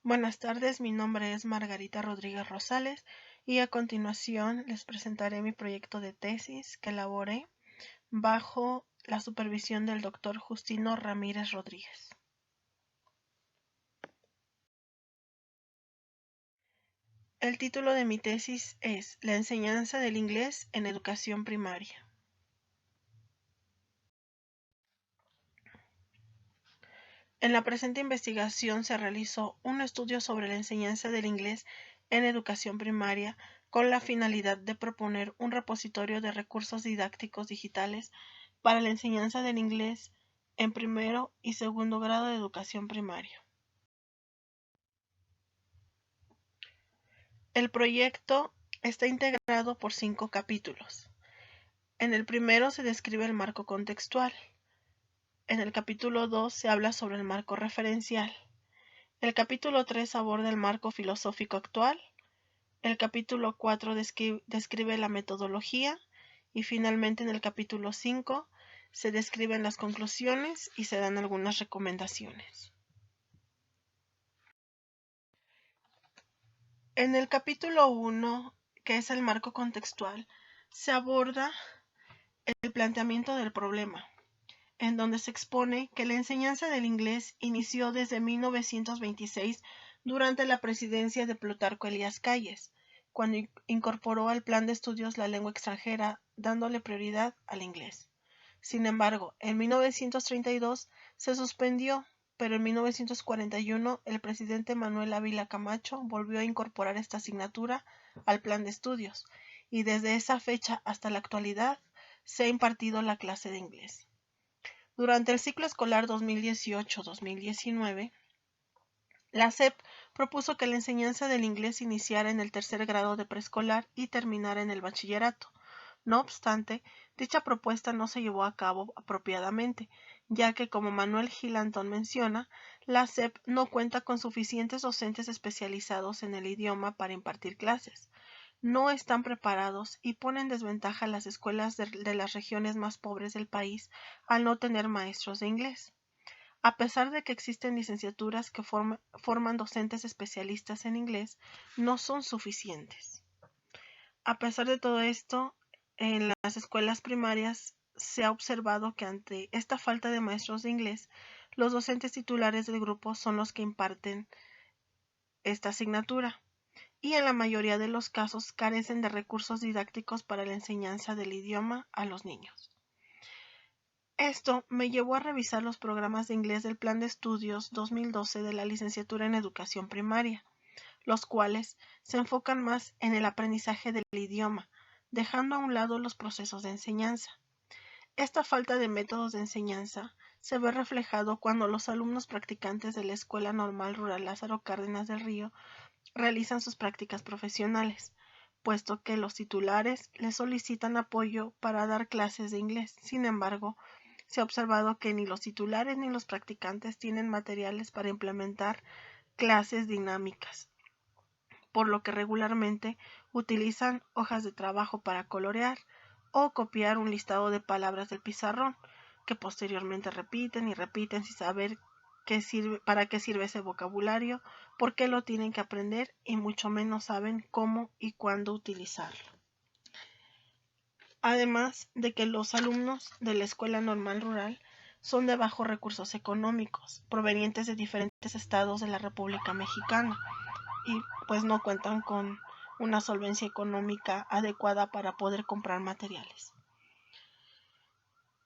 Buenas tardes, mi nombre es Margarita Rodríguez Rosales y a continuación les presentaré mi proyecto de tesis que elaboré bajo la supervisión del Dr. Justino Ramírez Rodríguez. El título de mi tesis es La enseñanza del inglés en educación primaria. En la presente investigación se realizó un estudio sobre la enseñanza del inglés en educación primaria con la finalidad de proponer un repositorio de recursos didácticos digitales para la enseñanza del inglés en primero y segundo grado de educación primaria. El proyecto está integrado por 5 capítulos. En el primero se describe el marco contextual. En el capítulo 2 se habla sobre el marco referencial. El capítulo 3 aborda el marco filosófico actual. El capítulo 4 describe la metodología y finalmente en el capítulo 5 se describen las conclusiones y se dan algunas recomendaciones. En el capítulo 1, que es el marco contextual, se aborda el planteamiento del problema, en donde se expone que la enseñanza del inglés inició desde 1926 durante la presidencia de Plutarco Elías Calles, cuando incorporó al plan de estudios la lengua extranjera, dándole prioridad al inglés. Sin embargo, en 1932 se suspendió, pero en 1941 el presidente Manuel Ávila Camacho volvió a incorporar esta asignatura al plan de estudios, y desde esa fecha hasta la actualidad se ha impartido la clase de inglés. Durante el ciclo escolar 2018-2019, la SEP propuso que la enseñanza del inglés iniciara en el tercer grado de preescolar y terminara en el bachillerato. No obstante, dicha propuesta no se llevó a cabo apropiadamente, ya que, como Manuel Gil Antón menciona, la SEP no cuenta con suficientes docentes especializados en el idioma para impartir clases. No están preparados y ponen en desventaja a las escuelas de las regiones más pobres del país al no tener maestros de inglés. A pesar de que existen licenciaturas que forman docentes especialistas en inglés, no son suficientes. A pesar de todo esto, en las escuelas primarias se ha observado que ante esta falta de maestros de inglés, los docentes titulares del grupo son los que imparten esta asignatura y en la mayoría de los casos carecen de recursos didácticos para la enseñanza del idioma a los niños. Esto me llevó a revisar los programas de inglés del Plan de Estudios 2012 de la Licenciatura en Educación Primaria, los cuales se enfocan más en el aprendizaje del idioma, dejando a un lado los procesos de enseñanza. Esta falta de métodos de enseñanza se ve reflejado cuando los alumnos practicantes de la Escuela Normal Rural Lázaro Cárdenas del Río realizan sus prácticas profesionales, puesto que los titulares les solicitan apoyo para dar clases de inglés. Sin embargo, se ha observado que ni los titulares ni los practicantes tienen materiales para implementar clases dinámicas, por lo que regularmente utilizan hojas de trabajo para colorear o copiar un listado de palabras del pizarrón, que posteriormente repiten y repiten sin saber para qué sirve ese vocabulario, por qué lo tienen que aprender y mucho menos saben cómo y cuándo utilizarlo. Además de que los alumnos de la Escuela Normal Rural son de bajos recursos económicos, provenientes de diferentes estados de la República Mexicana, y pues no cuentan con una solvencia económica adecuada para poder comprar materiales.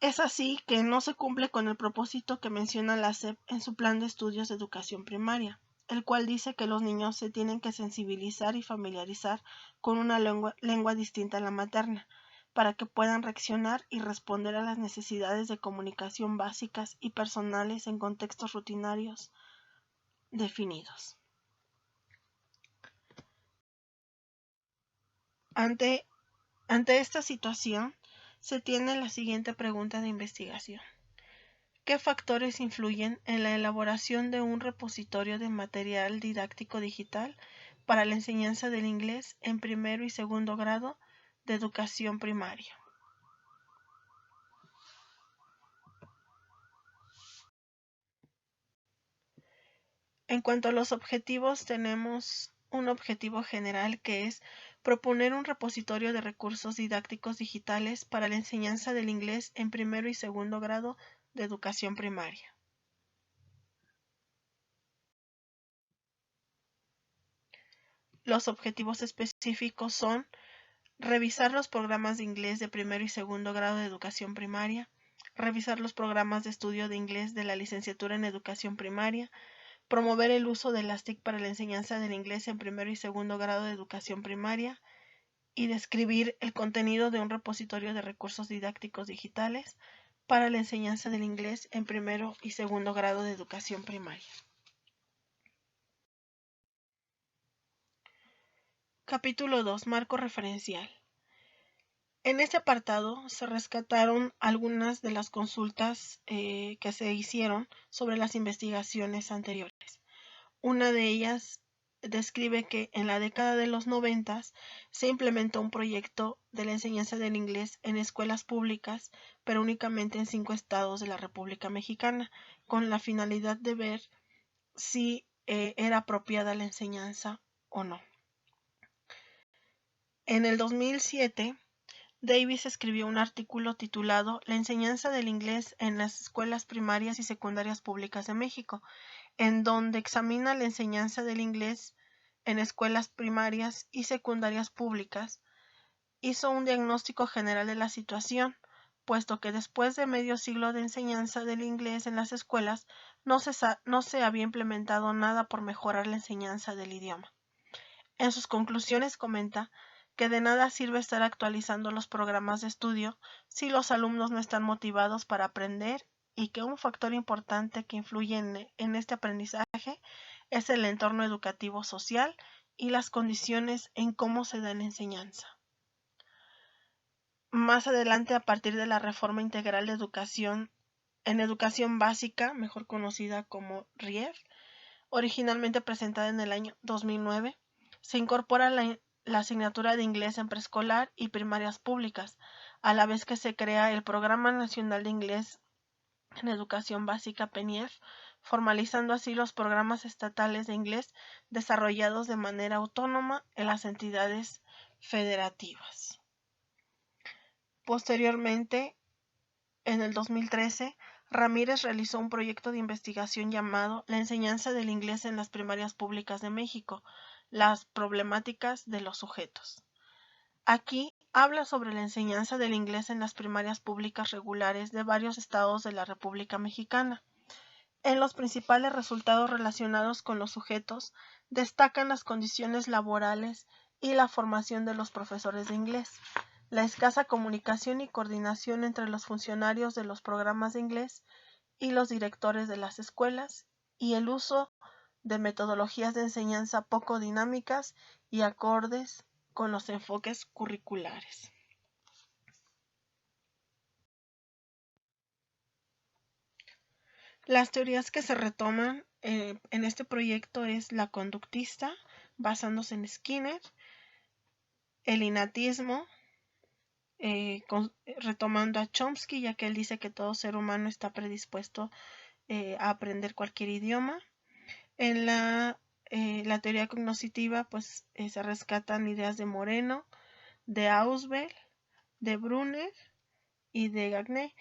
Es así que no se cumple con el propósito que menciona la SEP en su plan de estudios de educación primaria, el cual dice que los niños se tienen que sensibilizar y familiarizar con una lengua distinta a la materna, para que puedan reaccionar y responder a las necesidades de comunicación básicas y personales en contextos rutinarios definidos. Ante esta situación, se tiene la siguiente pregunta de investigación. ¿Qué factores influyen en la elaboración de un repositorio de material didáctico digital para la enseñanza del inglés en primero y segundo grado de educación primaria? En cuanto a los objetivos, tenemos un objetivo general que es proponer un repositorio de recursos didácticos digitales para la enseñanza del inglés en primero y segundo grado de educación primaria. Los objetivos específicos son revisar los programas de inglés de primero y segundo grado de educación primaria, revisar los programas de estudio de inglés de la licenciatura en educación primaria, promover el uso de las TIC para la enseñanza del inglés en primero y segundo grado de educación primaria y describir el contenido de un repositorio de recursos didácticos digitales para la enseñanza del inglés en primero y segundo grado de educación primaria. Capítulo 2. Marco referencial. En este apartado se rescataron algunas de las consultas que se hicieron sobre las investigaciones anteriores. Una de ellas describe que en la década de los 90 se implementó un proyecto de la enseñanza del inglés en escuelas públicas, pero únicamente en 5 estados de la República Mexicana, con la finalidad de ver si era apropiada la enseñanza o no. En el 2007, Davis escribió un artículo titulado La enseñanza del inglés en las escuelas primarias y secundarias públicas de México, en donde examina la enseñanza del inglés en escuelas primarias y secundarias públicas. Hizo un diagnóstico general de la situación, puesto que después de medio siglo de enseñanza del inglés en las escuelas, no se había implementado nada por mejorar la enseñanza del idioma. En sus conclusiones comenta que de nada sirve estar actualizando los programas de estudio si los alumnos no están motivados para aprender y que un factor importante que influye en este aprendizaje es el entorno educativo social y las condiciones en cómo se da la enseñanza. Más adelante, a partir de la reforma integral de educación en educación básica, mejor conocida como RIEF, originalmente presentada en el año 2009, se incorpora la asignatura de inglés en preescolar y primarias públicas, a la vez que se crea el Programa Nacional de Inglés en Educación Básica PENIEF, formalizando así los programas estatales de inglés desarrollados de manera autónoma en las entidades federativas. Posteriormente, en el 2013, Ramírez realizó un proyecto de investigación llamado La enseñanza del inglés en las primarias públicas de México, las problemáticas de los sujetos. Aquí habla sobre la enseñanza del inglés en las primarias públicas regulares de varios estados de la República Mexicana. En los principales resultados relacionados con los sujetos destacan las condiciones laborales y la formación de los profesores de inglés, la escasa comunicación y coordinación entre los funcionarios de los programas de inglés y los directores de las escuelas, y el uso de metodologías de enseñanza poco dinámicas y acordes con los enfoques curriculares. Las teorías que se retoman en este proyecto es la conductista, basándose en Skinner, el innatismo, retomando a Chomsky, ya que él dice que todo ser humano está predispuesto a aprender cualquier idioma. En la teoría cognoscitiva, pues se rescatan ideas de Moreno, de Ausubel, de Brunner y de Gagné.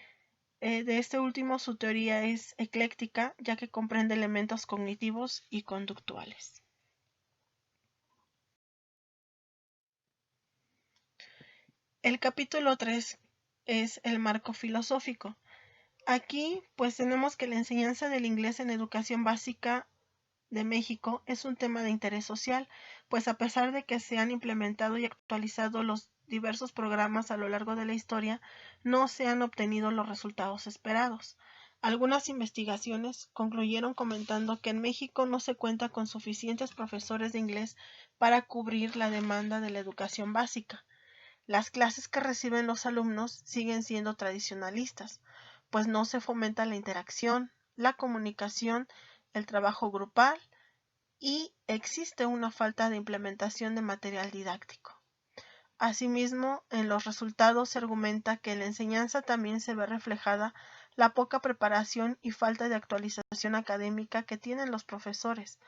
De este último, su teoría es ecléctica, ya que comprende elementos cognitivos y conductuales. El capítulo 3 es el marco filosófico. Aquí, pues tenemos que la enseñanza del inglés en educación básica de México es un tema de interés social, pues a pesar de que se han implementado y actualizado los diversos programas a lo largo de la historia, no se han obtenido los resultados esperados. Algunas investigaciones concluyeron comentando que en México no se cuenta con suficientes profesores de inglés para cubrir la demanda de la educación básica. Las clases que reciben los alumnos siguen siendo tradicionalistas, pues no se fomenta la interacción, la comunicación, el trabajo grupal y existe una falta de implementación de material didáctico. Asimismo, en los resultados se argumenta que en la enseñanza también se ve reflejada la poca preparación y falta de actualización académica que tienen los profesores,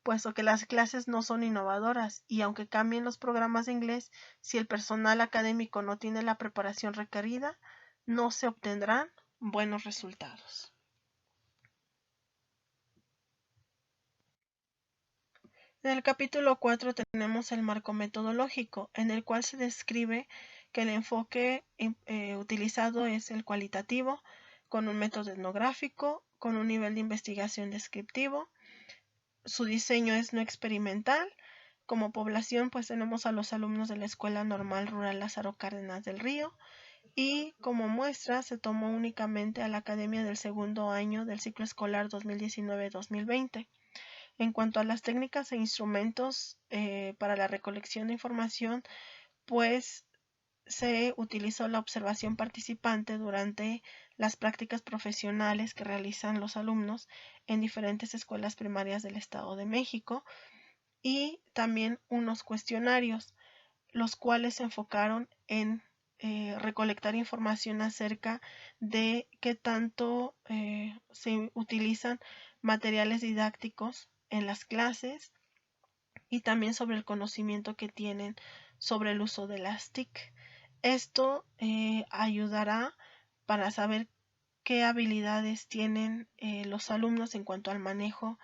puesto que las clases no son innovadoras y aunque cambien los programas de inglés, si el personal académico no tiene la preparación requerida, no se obtendrán buenos resultados. En el capítulo 4 tenemos el marco metodológico, en el cual se describe que el enfoque utilizado es el cualitativo, con un método etnográfico, con un nivel de investigación descriptivo. Su diseño es no experimental. Como población, pues tenemos a los alumnos de la Escuela Normal Rural Lázaro Cárdenas del Río, y como muestra se tomó únicamente a la academia del segundo año del ciclo escolar 2019-2020. En cuanto a las técnicas e instrumentos para la recolección de información, pues se utilizó la observación participante durante las prácticas profesionales que realizan los alumnos en diferentes escuelas primarias del Estado de México, y también unos cuestionarios, los cuales se enfocaron en recolectar información acerca de qué tanto se utilizan materiales didácticos en las clases y también sobre el conocimiento que tienen sobre el uso de las TIC. Esto ayudará para saber qué habilidades tienen los alumnos en cuanto al manejo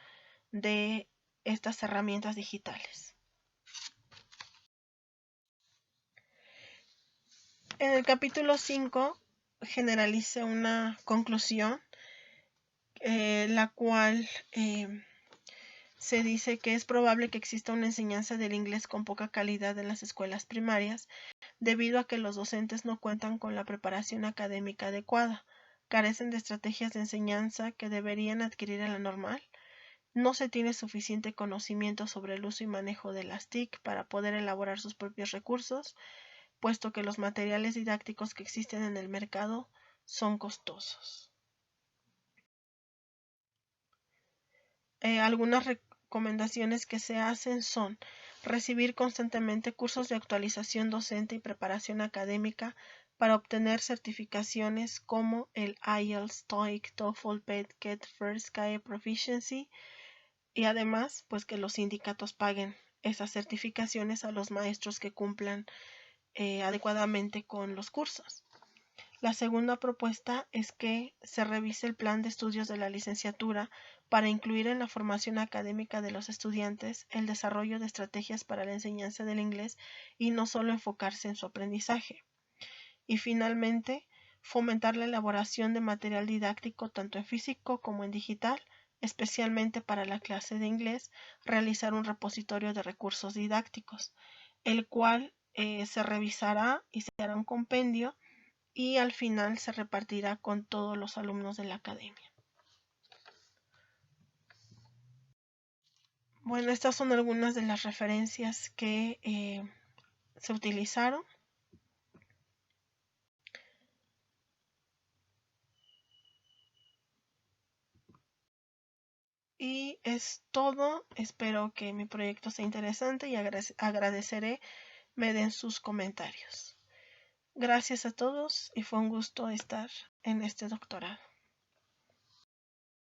de estas herramientas digitales. En el capítulo 5 generalicé una conclusión, la cual se dice que es probable que exista una enseñanza del inglés con poca calidad en las escuelas primarias, debido a que los docentes no cuentan con la preparación académica adecuada, carecen de estrategias de enseñanza que deberían adquirir en la normal, no se tiene suficiente conocimiento sobre el uso y manejo de las TIC para poder elaborar sus propios recursos, puesto que los materiales didácticos que existen en el mercado son costosos. Algunas recomendaciones que se hacen son recibir constantemente cursos de actualización docente y preparación académica para obtener certificaciones como el IELTS, TOEIC, TOEFL, PET, CAT, First, CAE Proficiency, y además pues que los sindicatos paguen esas certificaciones a los maestros que cumplan adecuadamente con los cursos. La segunda propuesta es que se revise el plan de estudios de la licenciatura para incluir en la formación académica de los estudiantes el desarrollo de estrategias para la enseñanza del inglés y no solo enfocarse en su aprendizaje. Y finalmente, fomentar la elaboración de material didáctico tanto en físico como en digital, especialmente para la clase de inglés, realizar un repositorio de recursos didácticos, el cual se revisará y se hará un compendio y al final se repartirá con todos los alumnos de la academia. Bueno, estas son algunas de las referencias que se utilizaron. Y es todo. Espero que mi proyecto sea interesante y agradeceré me den sus comentarios. Gracias a todos y fue un gusto estar en este doctorado.